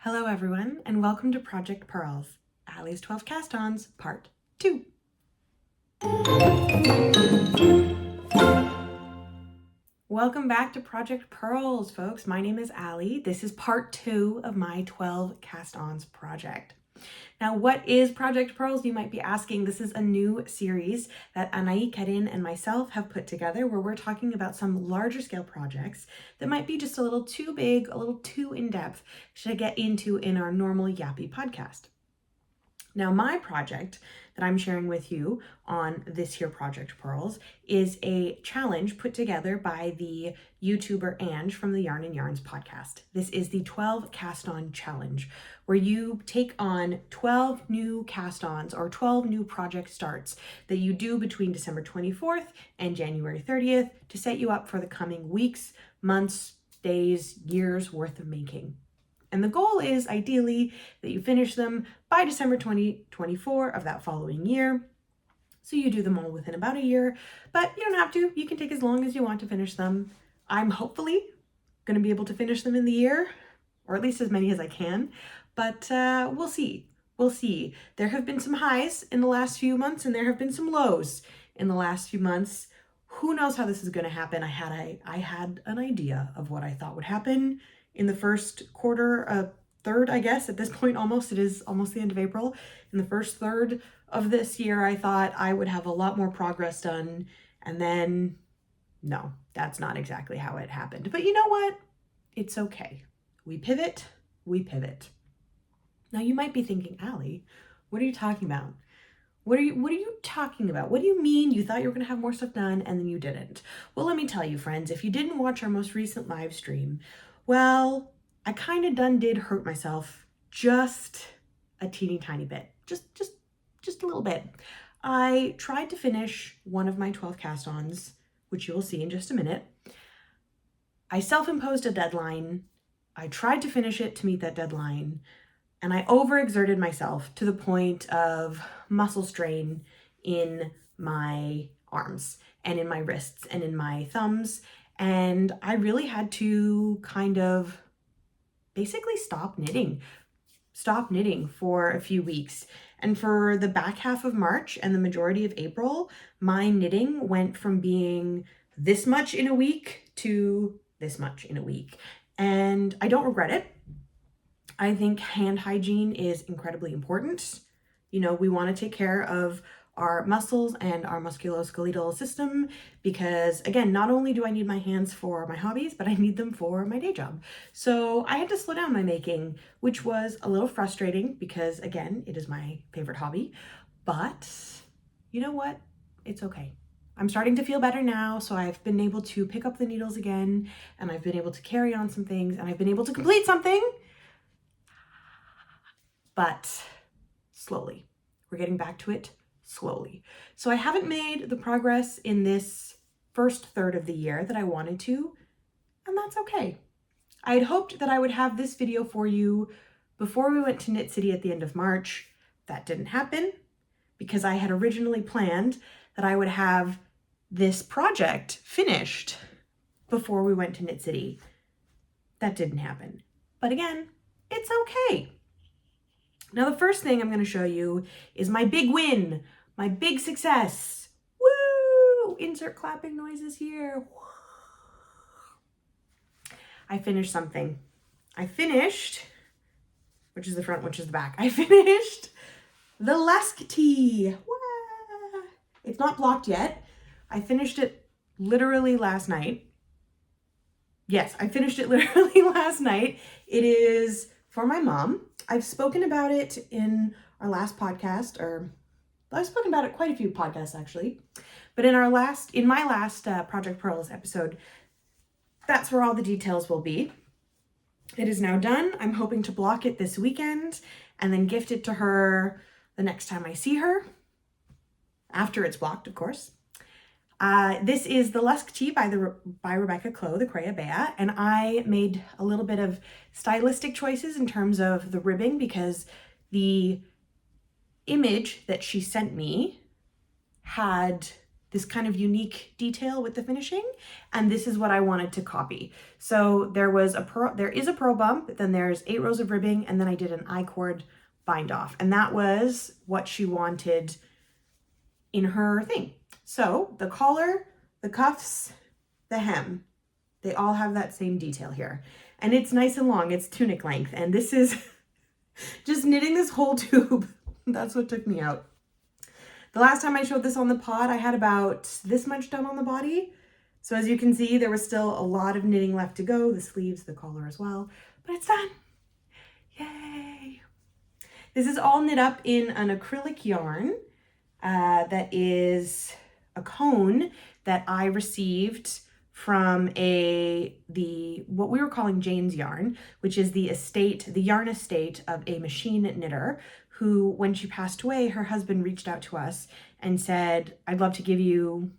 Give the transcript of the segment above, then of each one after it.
Hello everyone, and welcome to Project Purls, Allie's 12 Cast Ons, Part 2. Welcome back to Project Purls, folks. My name is Allie. This is Part 2 of my 12 Cast Ons project. Now, what is Project Purls, you might be asking? This is a new series that Anai, Karin, and myself have put together where we're talking about some larger scale projects that might be just a little too big, a little too in-depth to get into in our normal yappy podcast. Now, my project that I'm sharing with you on this here Project Purls is a challenge put together by the YouTuber Ange from the YarnNYarns podcast. This is the 12 Cast On Challenge, where you take on 12 new cast-ons or 12 new project starts that you do between December 24th and January 30th to set you up for the coming weeks, months, days, years worth of making. And the goal is ideally that you finish them by December 2024 of that following year. So you do them all within about a year, but you don't have to. You can take as long as you want to finish them. I'm hopefully going to be able to finish them in the year, or at least as many as I can, but we'll see. We'll see. There have been some highs in the last few months, and there have been some lows in the last few months. Who knows how this is going to happen? I had an idea of what I thought would happen in the first quarter, third, I guess, at this point almost. It is almost the end of April. In the first third of this year, I thought I would have a lot more progress done. And then, no, that's not exactly how it happened. But you know what? It's okay. We pivot, we pivot. Now you might be thinking, Allie, what are you talking about? What are you talking about? What do you mean you thought you were going to have more stuff done and then you didn't? Well, let me tell you, friends, if you didn't watch our most recent live stream, well, I kind of did hurt myself just a teeny tiny bit, just a little bit. I tried to finish one of my 12 cast-ons, which you will see in just a minute. I self-imposed a deadline. I tried to finish it to meet that deadline, and I overexerted myself to the point of muscle strain in my arms and in my wrists and in my thumbs. And I really had to kind of basically stop knitting for a few weeks. And for the back half of March and the majority of April, my knitting went from being this much in a week to this much in a week. And I don't regret it. I think hand hygiene is incredibly important. You know, we want to take care of our muscles and our musculoskeletal system because, again, not only do I need my hands for my hobbies, but I need them for my day job. So I had to slow down my making, which was a little frustrating because, again, it is my favorite hobby. But you know what? It's okay. I'm starting to feel better now, so I've been able to pick up the needles again, and I've been able to carry on some things, and I've been able to complete something, but slowly. We're getting back to it slowly. So I haven't made the progress in this first third of the year that I wanted to, and that's okay. I had hoped that I would have this video for you before we went to Knit City at the end of March. That didn't happen because I had originally planned that I would have this project finished before we went to Knit City. That didn't happen. But again, it's okay. Now, the first thing I'm going to show you is my big win, my big success. Woo! Insert clapping noises here. I finished something. I finished, which is the front, which is the back. I finished the Tolsta Tee. Wah! It's not blocked yet. I finished it literally last night. Yes, I finished it literally last night. It is for my mom. I've spoken about it in our last podcast, or I've spoken about it quite a few podcasts actually, but in my last Project Purls episode, that's where all the details will be. It is now done. I'm hoping to block it this weekend and then gift it to her the next time I see her, after it's blocked, of course. This is the Tolsta Tee by Rebecca Clo, the Crea Bea, and I made a little bit of stylistic choices in terms of the ribbing because the image that she sent me had this kind of unique detail with the finishing, and this is what I wanted to copy. So there is a purl bump, then there's 8 rows of ribbing, and then I did an I-cord bind off, and that was what she wanted in her thing. So the collar, the cuffs, the hem, they all have that same detail here. And it's nice and long, it's tunic length. And this is just knitting this whole tube. That's what took me out. The last time I showed this on the pod, I had about this much done on the body. So as you can see, there was still a lot of knitting left to go, the sleeves, the collar as well, but it's done. Yay. This is all knit up in an acrylic yarn that is a cone that I received from what we were calling Jane's Yarn, which is the yarn estate of a machine knitter who, when she passed away, her husband reached out to us and said, I'd love to give you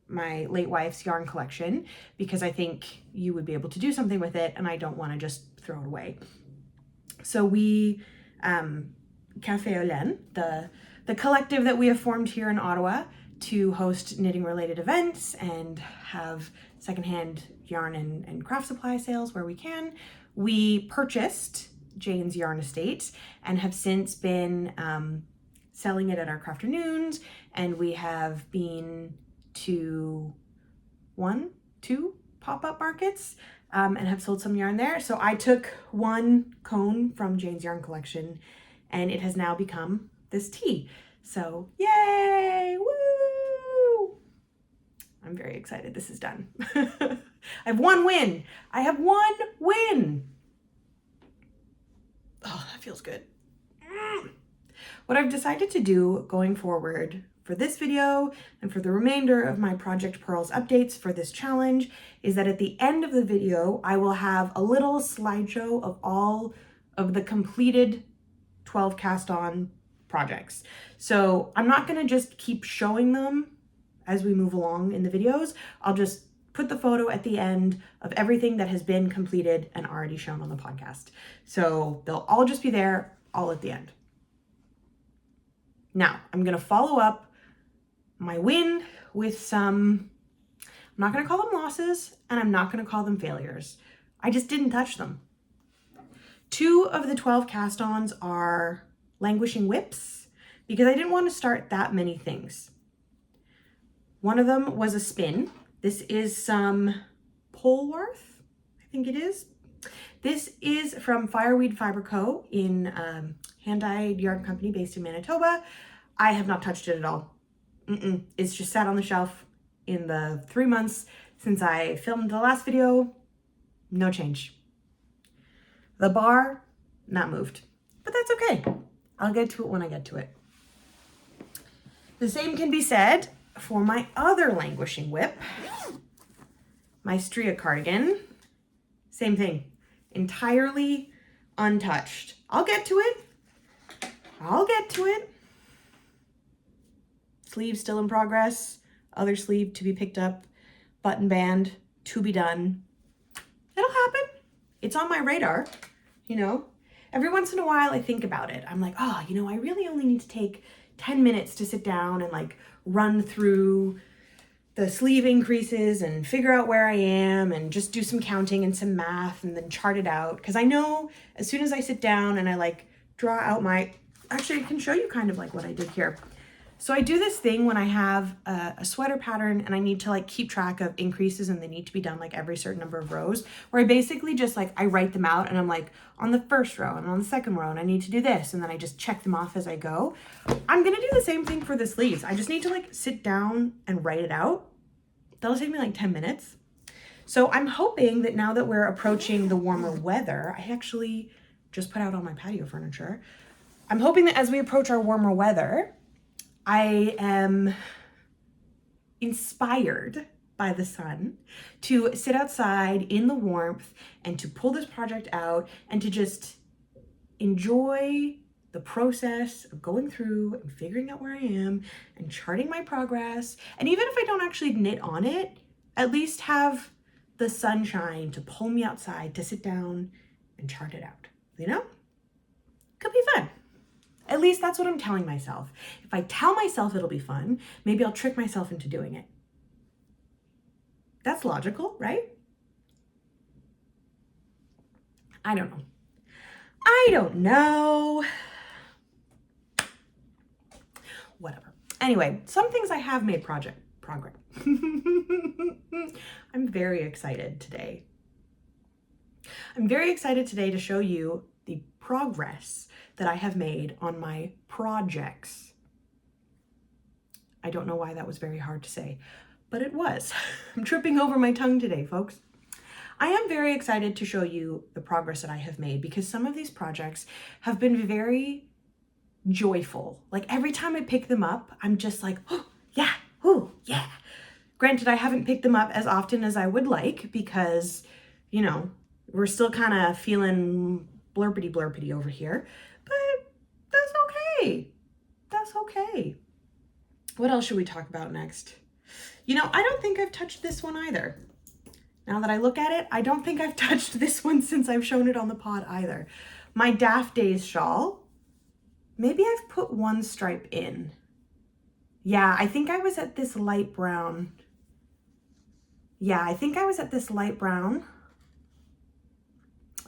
my late wife's yarn collection because I think you would be able to do something with it and I don't want to just throw it away. So we, Café Olen, the collective that we have formed here in Ottawa to host knitting related events and have secondhand yarn and craft supply sales where we can, we purchased Jane's Yarn Estate and have since been selling it at our crafternoons, and we have been to 2 pop-up markets and have sold some yarn there. So I took one cone from Jane's Yarn collection and it has now become this tee. So yay, woo! I'm very excited this is done. I have one win. I have one win. Oh, that feels good. What I've decided to do going forward for this video and for the remainder of my Project Purls updates for this challenge is that at the end of the video, I will have a little slideshow of all of the completed 12 cast on projects. So I'm not gonna just keep showing them as we move along in the videos. I'll just put the photo at the end of everything that has been completed and already shown on the podcast. So they'll all just be there all at the end. Now, I'm gonna follow up my win with some, I'm not gonna call them losses and I'm not gonna call them failures. I just didn't touch them. 2 of the 12 cast-ons are languishing whips because I didn't want to start that many things. One of them was a spin. This is some Polwarth, I think it is. This is from Fireweed Fibre Co in hand-dyed yarn company based in Manitoba. I have not touched it at all. It's just sat on the shelf in the 3 months since I filmed the last video. No change. The bar, not moved, but that's okay. I'll get to it when I get to it. The same can be said for my other languishing whip, my Stria cardigan. Same thing, entirely untouched. I'll get to it. I'll get to it. Sleeve still in progress, other sleeve to be picked up, button band to be done. It'll happen. It's on my radar, you know. Every once in a while I think about it. I'm like, oh, you know, I really only need to take 10 minutes to sit down and like run through the sleeve increases and figure out where I am and just do some counting and some math and then chart it out. Because I know as soon as I sit down and I like draw out actually I can show you kind of like what I did here. So I do this thing when I have a sweater pattern and I need to like keep track of increases and they need to be done like every certain number of rows, where I basically just like, I write them out and I'm like on the first row and on the second row and I need to do this. And then I just check them off as I go. I'm gonna do the same thing for the sleeves. I just need to like sit down and write it out. That'll take me like 10 minutes. So I'm hoping that now that we're approaching the warmer weather, I actually just put out all my patio furniture. I'm hoping that as we approach our warmer weather, I am inspired by the sun to sit outside in the warmth and to pull this project out and to just enjoy the process of going through and figuring out where I am and charting my progress. And even if I don't actually knit on it, at least have the sunshine to pull me outside to sit down and chart it out, you know? Could be fun. At least that's what I'm telling myself. If I tell myself it'll be fun, maybe I'll trick myself into doing it. That's logical, right? I don't know. I don't know. Whatever. Anyway, some things I have made progress. I'm very excited today. I'm very excited today to show you the progress that I have made on my projects. I don't know why that was very hard to say, but it was. I'm tripping over my tongue today, folks. I am very excited to show you the progress that I have made because some of these projects have been very joyful. Like every time I pick them up, I'm just like, oh, yeah, oh, yeah. Granted, I haven't picked them up as often as I would like because, you know, we're still kind of feeling blurpity over here, but that's okay. That's okay. What else should we talk about next? You know, I don't think I've touched this one either. Now that I look at it, I don't think I've touched this one since I've shown it on the pod either. My Daft Days shawl. Maybe I've put one stripe in. Yeah, I think I was at this light brown. Yeah, I think I was at this light brown.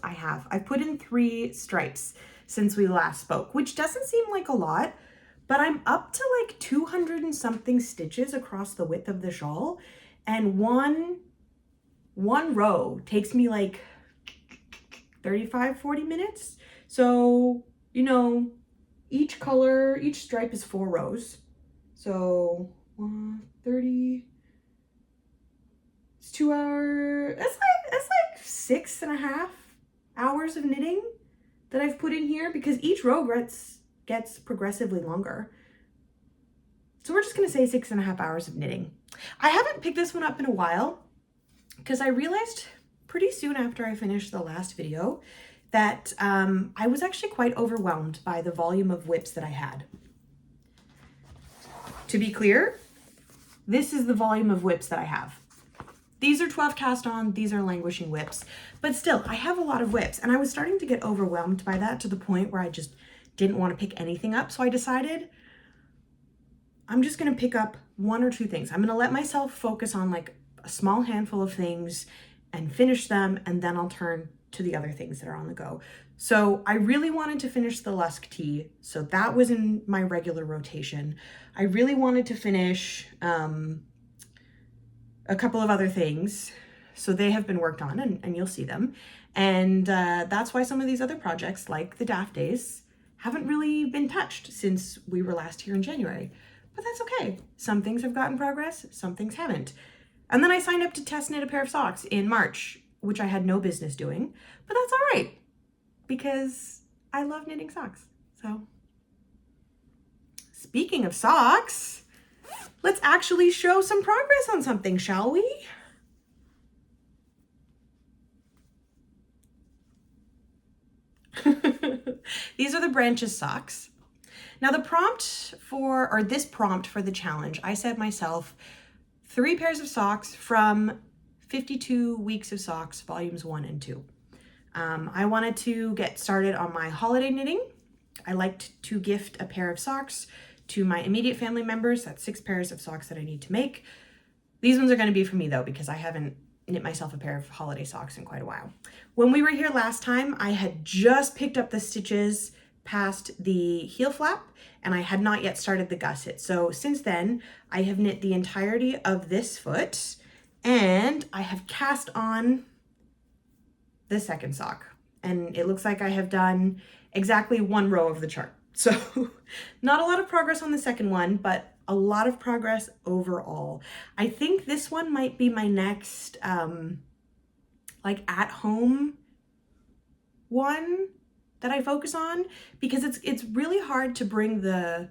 I have. I've put in 3 stripes since we last spoke, which doesn't seem like a lot, but I'm up to like 200 and something stitches across the width of the shawl, and one row takes me like 35-40 minutes. So, you know, each stripe is 4 rows. So 30, it's 2 hours. It's like 6.5 hours of knitting that I've put in here because each row gets progressively longer. So we're just gonna say 6.5 hours of knitting. I haven't picked this one up in a while because I realized pretty soon after I finished the last video that I was actually quite overwhelmed by the volume of whips that I had. To be clear, this is the volume of whips that I have. These are 12 cast on, these are languishing whips, but still I have a lot of whips and I was starting to get overwhelmed by that to the point where I just didn't want to pick anything up. So I decided I'm just going to pick up 1 or 2 things. I'm going to let myself focus on like a small handful of things and finish them, and then I'll turn to the other things that are on the go. So I really wanted to finish the Lusk tee, so that was in my regular rotation. I really wanted to finish a couple of other things, so they have been worked on, and you'll see them. And that's why some of these other projects, like the Daft Days, haven't really been touched since we were last here in January. But that's okay. Some things have gotten progress, some things haven't. And then I signed up to test knit a pair of socks in March, which I had no business doing, but that's all right because I love knitting socks. So speaking of socks, let's actually show some progress on something, shall we? These are the Branches socks. Now this prompt for the challenge, I set myself 3 pairs of socks from 52 Weeks of Socks, volumes 1 and 2. I wanted to get started on my holiday knitting. I liked to gift a pair of socks to my immediate family members. That's 6 pairs of socks that I need to make. These ones are going to be for me though, because I haven't knit myself a pair of holiday socks in quite a while. When we were here last time, I had just picked up the stitches past the heel flap and I had not yet started the gusset. So since then I have knit the entirety of this foot and I have cast on the second sock, and it looks like I have done exactly 1 row of the chart. So not a lot of progress on the second one, but a lot of progress overall. I think this one might be my next like at home one that I focus on, because it's really hard to bring the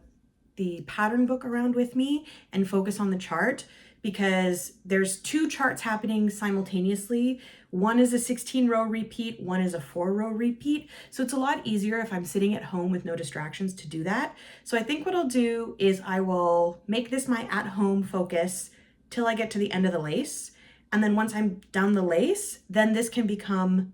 pattern book around with me and focus on the chart, because there's 2 charts happening simultaneously. One is a 16-row repeat, one is a 4-row repeat. So it's a lot easier if I'm sitting at home with no distractions to do that. So I think what I'll do is I will make this my at-home focus till I get to the end of the lace. And then once I'm done the lace, then this can become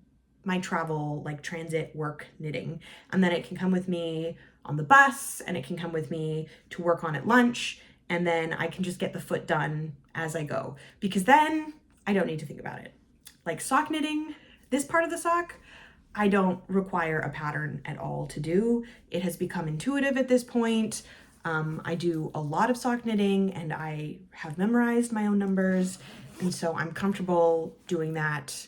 my travel, like transit work knitting. And then it can come with me on the bus, and it can come with me to work on at lunch. And then I can just get the foot done as I go, because then I don't need to think about it. Like sock knitting, this part of the sock, I don't require a pattern at all to do. It has become intuitive at this point. I do a lot of sock knitting and I have memorized my own numbers. And so I'm comfortable doing that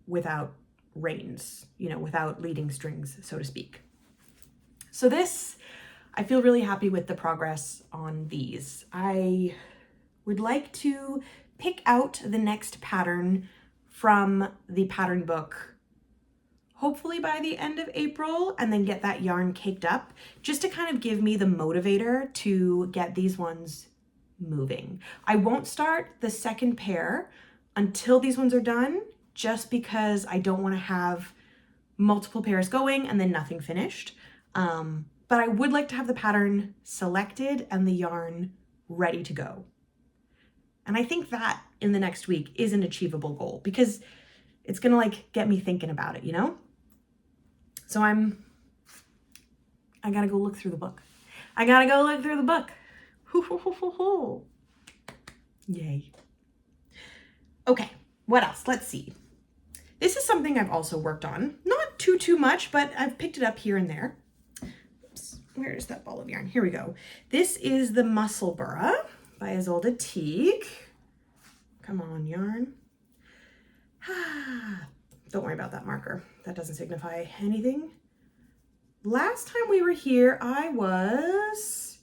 without reins, you know, without leading strings, so to speak. So this, I feel really happy with the progress on these. I would like to pick out the next pattern from the pattern book hopefully by the end of April, and then get that yarn caked up just to kind of give me the motivator to get these ones moving. I won't start the second pair until these ones are done, just because I don't want to have multiple pairs going and then nothing finished. But I would like to have the pattern selected and the yarn ready to go. And I think that in the next week is an achievable goal, because it's gonna like get me thinking about it, you know? So I gotta go look through the book. I gotta go look through the book. Yay. Okay, what else? Let's see. This is something I've also worked on. Not too much, but I've picked it up here and there. Oops, where's that ball of yarn? Here we go. This is the Musselburgh by Tolsta Tee. Come on, yarn. Don't worry about that marker. That doesn't signify anything. Last time we were here, I was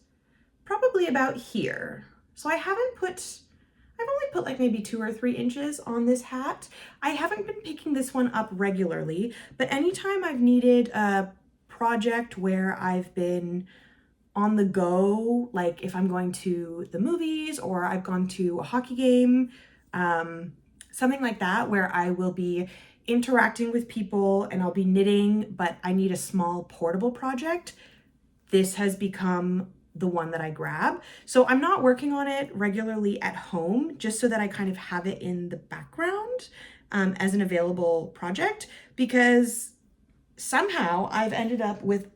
probably about here. So I've only put like maybe 2 or 3 inches on this hat. I haven't been picking this one up regularly, but anytime I've needed a project where I've been on the go, like if I'm going to the movies or I've gone to a hockey game, something like that, where I will be interacting with people and I'll be knitting, but I need a small portable project, this has become the one that I grab. So I'm not working on it regularly at home, just so that I kind of have it in the background as an available project, because somehow I've ended up with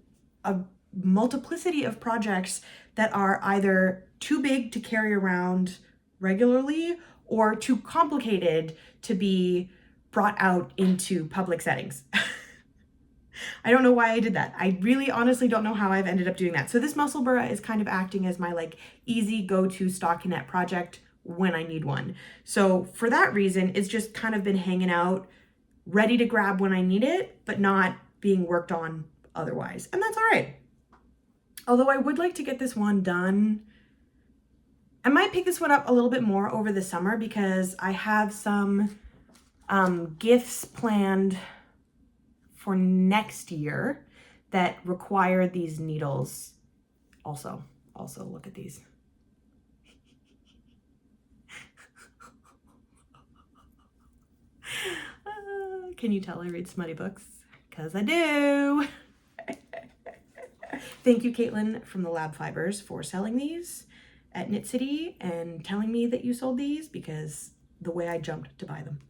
a multiplicity of projects that are either too big to carry around regularly or too complicated to be brought out into public settings. I don't know why I did that. I really honestly don't know how I've ended up doing that. So this Musselburgh is kind of acting as my like easy go-to stockinette project when I need one. So for that reason, it's just kind of been hanging out, ready to grab when I need it, but not being worked on otherwise. And that's all right. Although I would like to get this one done. I might pick this one up a little bit more over the summer, because I have some gifts planned for next year that require these needles. Also look at these. Can you tell I read smutty books? Because I do. Thank you, Caitlin from the Lab Fibers, for selling these at Knit City and telling me that you sold these, because the way I jumped to buy them.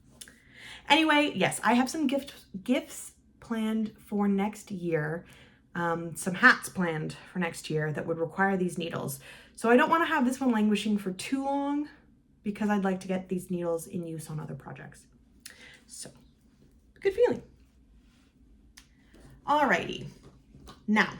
Anyway, yes, I have some gifts planned for next year, some hats planned for next year that would require these needles. So I don't want to have this one languishing for too long, because I'd like to get these needles in use on other projects. So, good feeling. Alrighty. Now,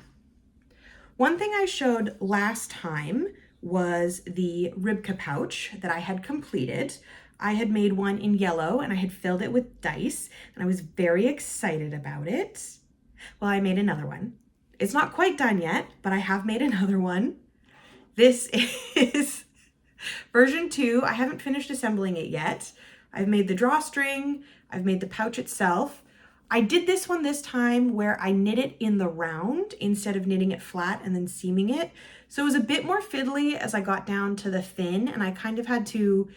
one thing I showed last time was the Ribka pouch that I had completed. I had made one in yellow and I had filled it with dice, and I was very excited about it. Well, I made another one. It's not quite done yet, but I have made another one. This is version 2. I haven't finished assembling it yet. I've made the drawstring, I've made the pouch itself. I did this one this time where I knit it in the round instead of knitting it flat and then seaming it. So it was a bit more fiddly as I got down to the fin, and I kind of had to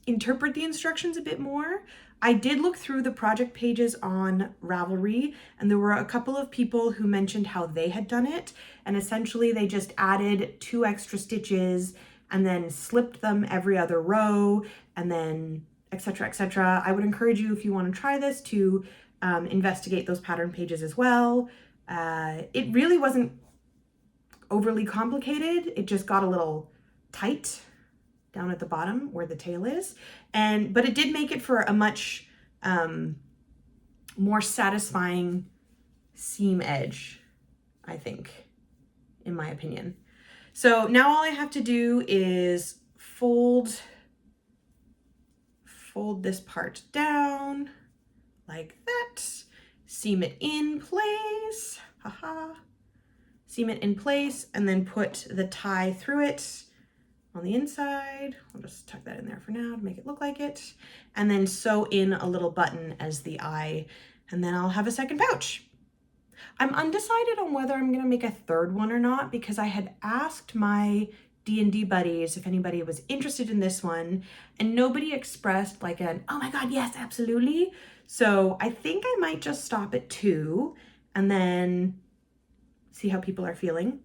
interpret the instructions a bit more. I did look through the project pages on Ravelry, and there were a couple of people who mentioned how they had done it, and essentially they just added 2 extra stitches and then slipped them every other row and then etc., etc. I would encourage you, if you want to try this, to investigate those pattern pages as well. It really wasn't overly complicated. It just got a little tight down at the bottom where the tail is, but it did make it for a much more satisfying seam edge, I think, in my opinion. So now all I have to do is fold this part down like that, seam it in place, seam it in place, and then put the tie through it on the inside. I'll just tuck that in there for now to make it look like it, and then sew in a little button as the eye, and then I'll have a second pouch. I'm undecided on whether I'm gonna make a third one or not, because I had asked my D&D buddies if anybody was interested in this one, and nobody expressed like an, oh my God, yes, absolutely. So I think I might just stop at 2 and then see how people are feeling.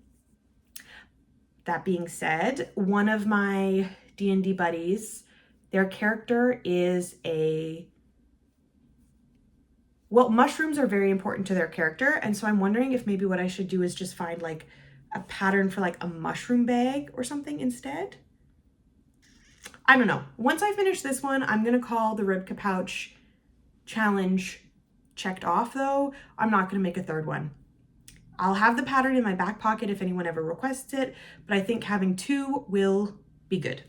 That being said, one of my D&D buddies, their character is mushrooms are very important to their character. And so I'm wondering if maybe what I should do is just find like a pattern for like a mushroom bag or something instead. I don't know. Once I finish this one, I'm going to call the Ribka pouch challenge checked off though. I'm not going to make a third one. I'll have the pattern in my back pocket if anyone ever requests it, but I think having 2 will be good.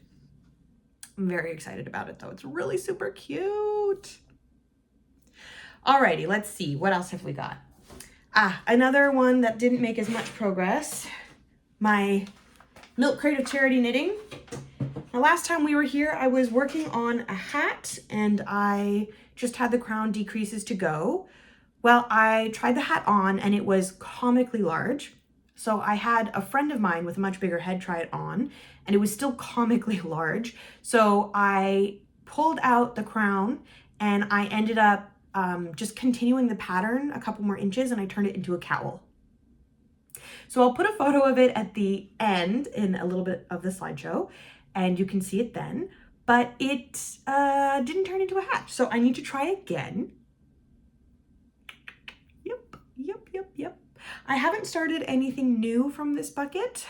I'm very excited about it though. It's really super cute. Alrighty, let's see. What else have we got? Another one that didn't make as much progress. My Milk Crate of Charity knitting. Now, last time we were here, I was working on a hat and I just had the crown decreases to go. Well, I tried the hat on and it was comically large. So I had a friend of mine with a much bigger head try it on and it was still comically large. So I pulled out the crown and I ended up just continuing the pattern a couple more inches and I turned it into a cowl. So I'll put a photo of it at the end in a little bit of the slideshow and you can see it then, but it didn't turn into a hat. So I need to try again. Yep. I haven't started anything new from this bucket.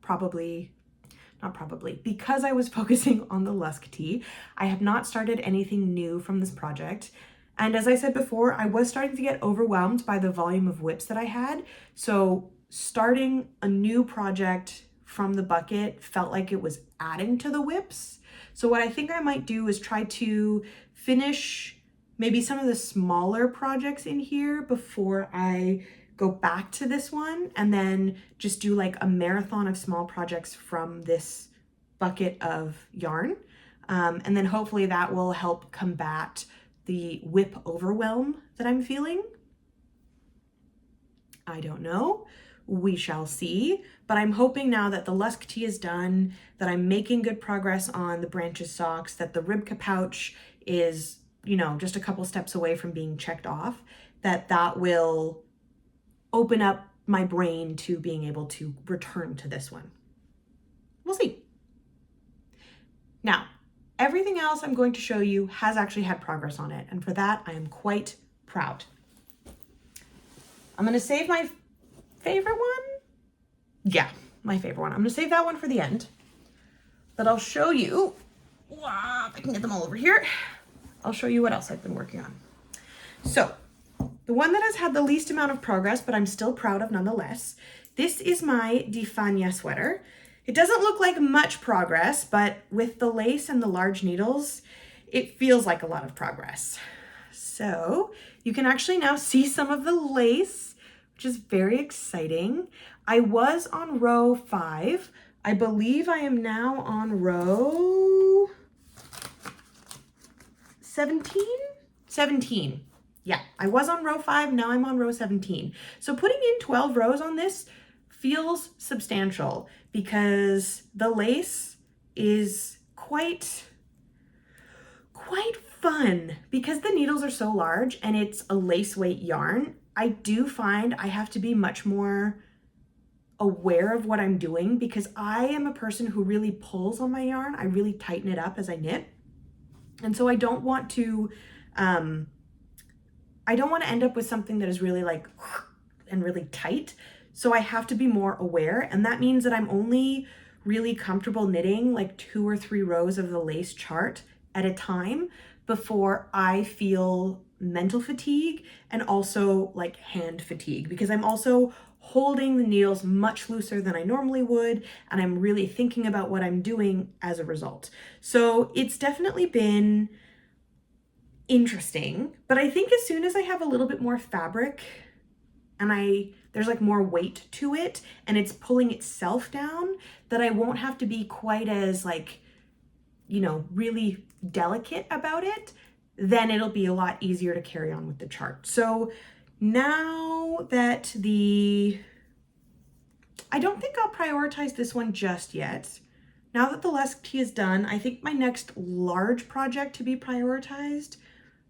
Not probably, because I was focusing on the Lusk Tee. I have not started anything new from this project. And as I said before, I was starting to get overwhelmed by the volume of whips that I had. So starting a new project from the bucket felt like it was adding to the whips. So what I think I might do is try to finish maybe some of the smaller projects in here before I go back to this one, and then just do like a marathon of small projects from this bucket of yarn. And then hopefully that will help combat the whip overwhelm that I'm feeling. I don't know. We shall see. But I'm hoping now that the Lusk Tee is done, that I'm making good progress on the branches socks, that the Ribka pouch is, you know, just a couple steps away from being checked off, that will open up my brain to being able to return to this one. We'll see. Now, everything else I'm going to show you has actually had progress on it, and for that I am quite proud. I'm going to save my favorite one. Yeah, my favorite one. I'm going to save that one for the end, but I'll show you, if I can get them all over here, I'll show you what else I've been working on. So, the one that has had the least amount of progress, but I'm still proud of nonetheless, this is my Difanya sweater. It doesn't look like much progress, but with the lace and the large needles, it feels like a lot of progress. So you can actually now see some of the lace, which is very exciting. I was on row 5. I believe I am now on row 17? 17. Yeah, I was on row 5, now I'm on row 17. So putting in 12 rows on this feels substantial because the lace is quite fun because the needles are so large and it's a lace weight yarn. I do find I have to be much more aware of what I'm doing because I am a person who really pulls on my yarn. I really tighten it up as I knit. And so I don't want to end up with something that is really like and really tight. So I have to be more aware. And that means that I'm only really comfortable knitting like 2 or 3 rows of the lace chart at a time before I feel mental fatigue and also like hand fatigue, because I'm also holding the needles much looser than I normally would, and I'm really thinking about what I'm doing as a result. So it's definitely been interesting, but I think as soon as I have a little bit more fabric and there's like more weight to it and it's pulling itself down, that I won't have to be quite as like, you know, really delicate about it, then it'll be a lot easier to carry on with the chart. So now that I don't think I'll prioritize this one just yet. Now that the Lesk tee is done, I think my next large project to be prioritized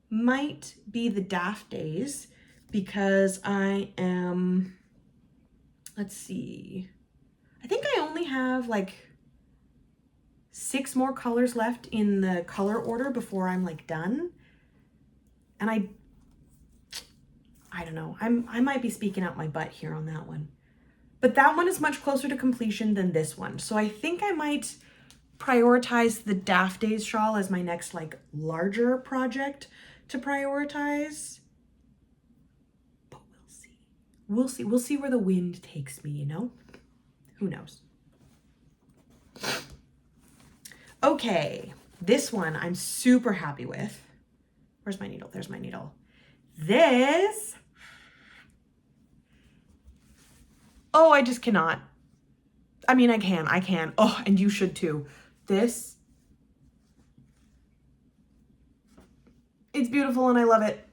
might be the Daft Days, because I am, let's see, I think I only have like 6 more colors left in the color order before I'm like done. And I don't know, I might be speaking out my butt here on that one. But that one is much closer to completion than this one. So I think I might prioritize the Daft Days shawl as my next like larger project to prioritize. But we'll see. We'll see. We'll see where the wind takes me, you know? Who knows? Okay, this one I'm super happy with. Where's my needle? There's my needle. This, oh, I just cannot. I mean, I can. Oh, and you should too. This, it's beautiful and I love it.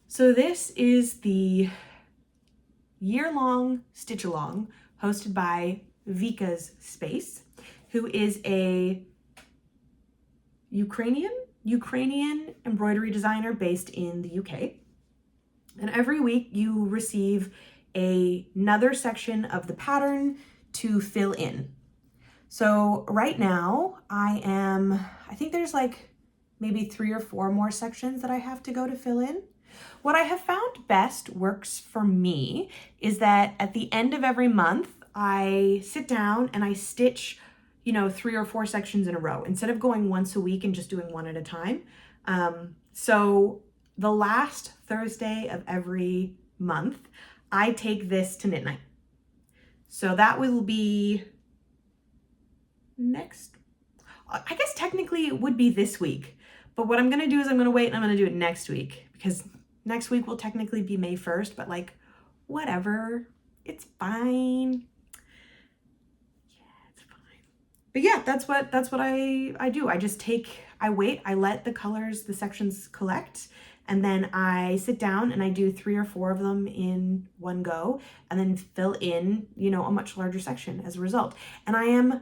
So this is the year-long stitch along hosted by Vika's Space, who is a Ukrainian embroidery designer based in the UK. And every week you receive another section of the pattern to fill in. So right now I think there's like maybe 3 or 4 more sections that I have to go to fill in. What I have found best works for me is that at the end of every month, I sit down and I stitch, you know, 3 or 4 sections in a row instead of going once a week and just doing one at a time. So the last Thursday of every month, I take this to knit night. So that will be next, I guess technically it would be this week, but what I'm gonna do is I'm gonna wait and I'm gonna do it next week, because next week will technically be May 1st, but like, whatever, it's fine. But yeah, that's what I do. I wait, I let the sections collect, and then I sit down and I do 3 or 4 of them in one go, and then fill in, you know, a much larger section as a result. And I am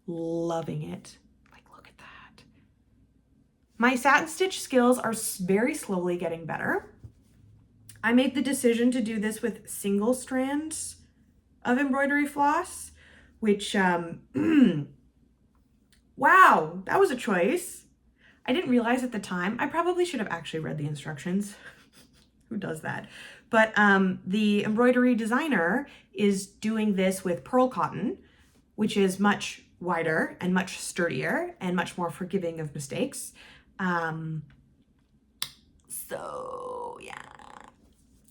loving it. Like, look at that. My satin stitch skills are very slowly getting better. I made the decision to do this with single strands of embroidery floss, which, wow, that was a choice. I didn't realize at the time. I probably should have actually read the instructions. Who does that? But the embroidery designer is doing this with pearl cotton, which is much wider and much sturdier and much more forgiving of mistakes. So yeah,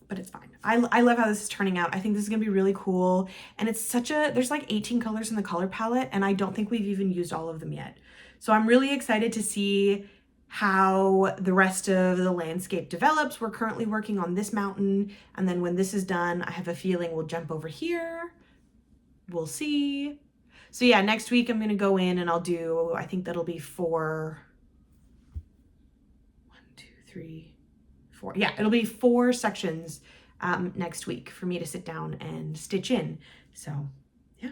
but it's fine. I love how this is turning out. I think this is gonna be really cool. And it's there's like 18 colors in the color palette, and I don't think we've even used all of them yet. So I'm really excited to see how the rest of the landscape develops. We're currently working on this mountain, and then when this is done, I have a feeling we'll jump over here. We'll see. So yeah, next week I'm gonna go in and I'll do, I think that'll be 4, 1, 2, 3, 4. Yeah, it'll be 4 sections next week for me to sit down and stitch in. So yeah,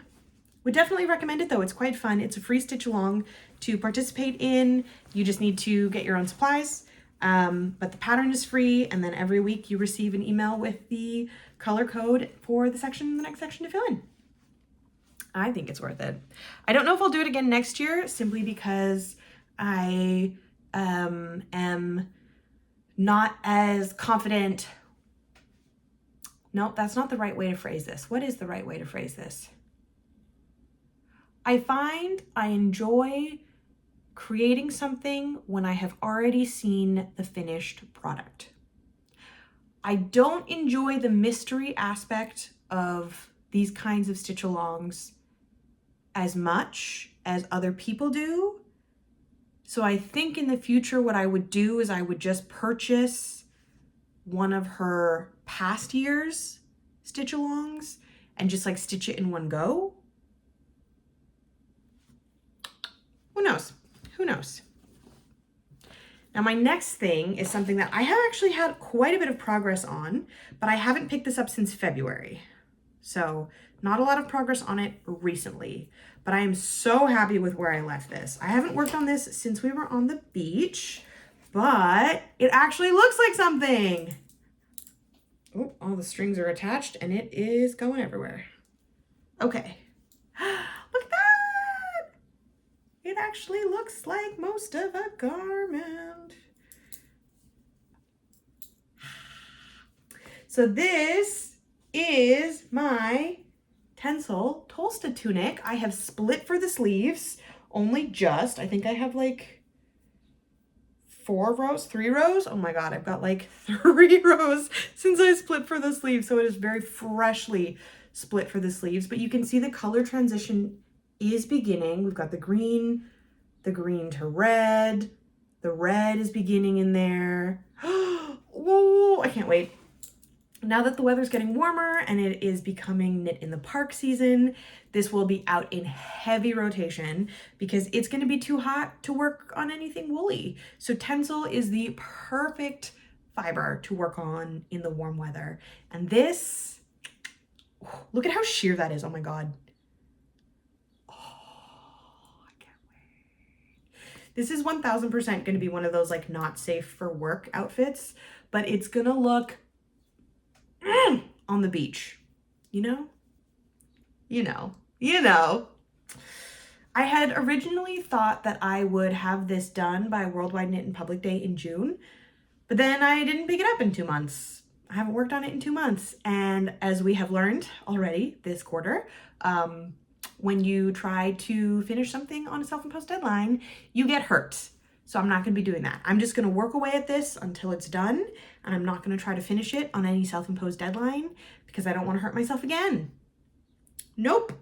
would definitely recommend it though. It's quite fun. It's a free stitch along to participate in. You just need to get your own supplies. But the pattern is free, and then every week you receive an email with the color code for the next section to fill in. I think it's worth it. I don't know if I'll do it again next year, simply because I am not as confident. Nope, that's not the right way to phrase this. What is the right way to phrase this? I find I enjoy creating something when I have already seen the finished product. I don't enjoy the mystery aspect of these kinds of stitch-alongs as much as other people do. So I think in the future what I would do is I would just purchase one of her past year's stitch-alongs and just like stitch it in one go. Who knows? Who knows? Now my next thing is something that I have actually had quite a bit of progress on, but I haven't picked this up since February. So not a lot of progress on it recently, but I am so happy with where I left this. I haven't worked on this since we were on the beach, but it actually looks like something. Oh, all the strings are attached and it is going everywhere. Okay. Look at that! It actually looks like most of a garment. So this is my Tencel Tolsta tunic. I have split for the sleeves, only just. I think I have like 4 rows, 3 rows. Oh my God, I've got like 3 rows since I split for the sleeves. So it is very freshly split for the sleeves, but you can see the color transition is beginning. We've got the green to red. The red is beginning in there. Oh, I can't wait. Now that the weather's getting warmer and it is becoming knit in the park season, this will be out in heavy rotation because it's going to be too hot to work on anything woolly. So Tencel is the perfect fiber to work on in the warm weather. And this, look at how sheer that is. Oh my God. This is 1000% going to be one of those like not safe for work outfits, but it's going to look on the beach, you know? You know. I had originally thought that I would have this done by Worldwide Knit and Public Day in June, but then I didn't pick it up in 2 months. I haven't worked on it in 2 months. And as we have learned already this quarter, when you try to finish something on a self-imposed deadline, you get hurt. So I'm not going to be doing that. I'm just going to work away at this until it's done, and I'm not going to try to finish it on any self-imposed deadline because I don't want to hurt myself again. Nope.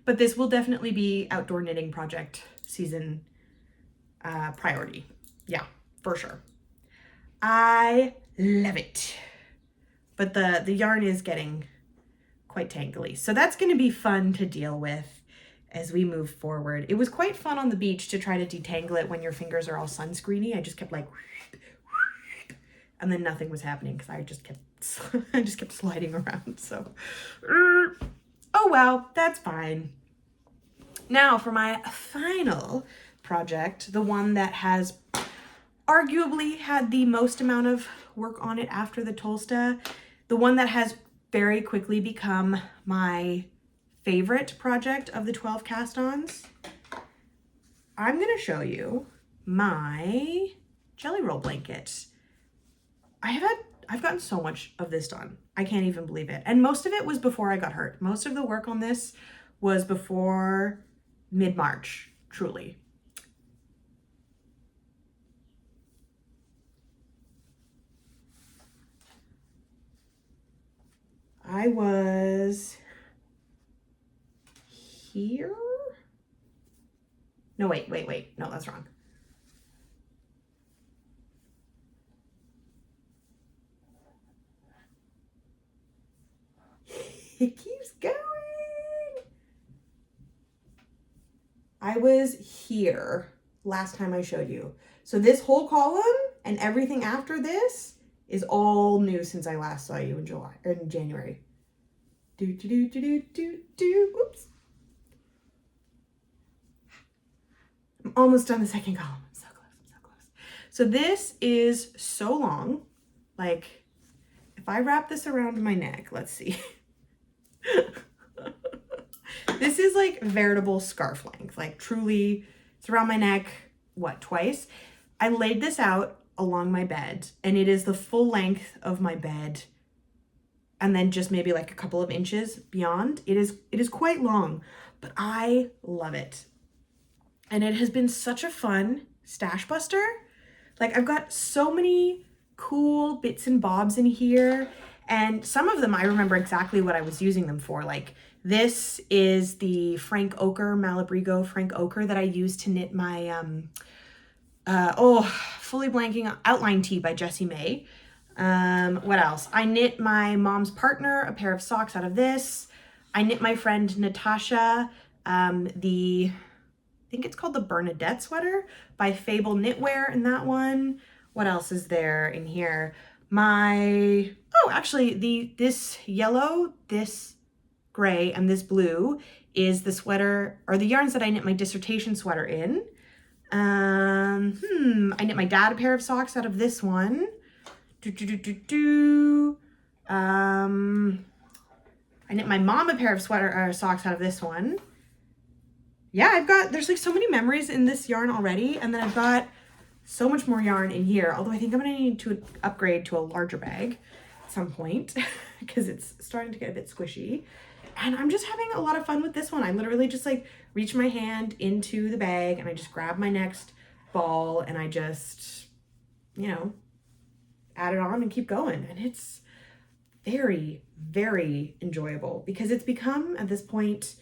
But this will definitely be outdoor knitting project season priority. Yeah, for sure. I love it. But the yarn is getting quite tangly. So that's going to be fun to deal with as we move forward. It was quite fun on the beach to try to detangle it when your fingers are all sunscreeny. I just kept like, and then nothing was happening because I just kept sliding around. So, oh well, that's fine. Now for my final project, the one that has arguably had the most amount of work on it after the Tolsta, the one that has very quickly become my favorite project of the 12 cast-ons. I'm going to show you my jelly roll blanket. I've gotten so much of this done. I can't even believe it. And most of it was before I got hurt. Most of the work on this was before mid-March, truly. I was here. No, wait. No, that's wrong. It keeps going. I was here last time I showed you. So this whole column and everything after this is all new since I last saw you in January. Oops. I'm almost done the second column. I'm so close. So this is so long. Like, if I wrap this around my neck, let's see. This is like veritable scarf length, like truly It's around my neck, twice. I laid this out along my bed, and it is the full length of my bed, and then just maybe like a couple of inches beyond. It is quite long, but I love it. And it has been such a fun stash buster. Like, I've got so many cool bits and bobs in here, and some of them I remember exactly what I was using them for. Like, this is the Frank Ochre, Malabrigo Frank Ochre that I used to knit my, fully blanking, Outline Tee by Jessie May. What else? I knit my mom's partner a pair of socks out of this. I knit my friend Natasha, I think it's called the Bernadette sweater by Fable Knitwear in that one. What else is there in here? This yellow, this gray, and this blue is the sweater, or the yarns that I knit my dissertation sweater in. I knit my dad a pair of socks out of this one. I knit my mom a pair of socks out of this one. Yeah, there's like so many memories in this yarn already, and then I've got so much more yarn in here, although I think I'm gonna need to upgrade to a larger bag at some point because it's starting to get a bit squishy. And I'm just having a lot of fun with this one. I literally just like reach my hand into the bag and I just grab my next ball and I just, add it on and keep going. And it's very, very enjoyable because it's become, at this point,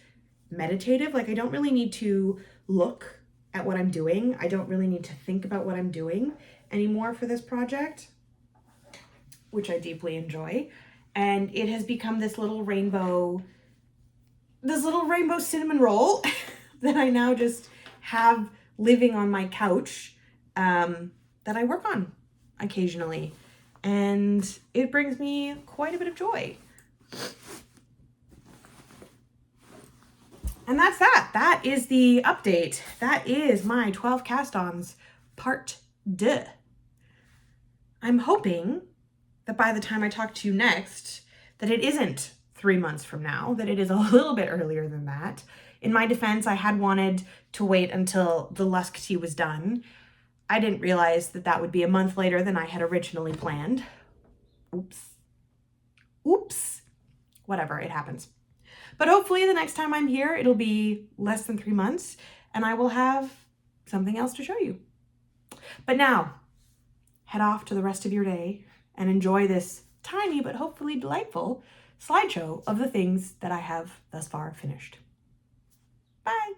meditative. Like, I don't really need to look at what I'm doing. I don't really need to think about what I'm doing anymore for this project, which I deeply enjoy. And it has become this little rainbow cinnamon roll that I now just have living on my couch, that I work on occasionally. And it brings me quite a bit of joy. And that's that. That is the update. That is my 12 cast-ons part 2. I'm hoping that by the time I talk to you next, that it isn't 3 months from now, that it is a little bit earlier than that. In my defense, I had wanted to wait until the Lusk Tee was done. I didn't realize that that would be a month later than I had originally planned. Oops. Whatever, it happens. But hopefully the next time I'm here, it'll be less than 3 months and I will have something else to show you. But now, head off to the rest of your day and enjoy this tiny but hopefully delightful slideshow of the things that I have thus far finished. Bye.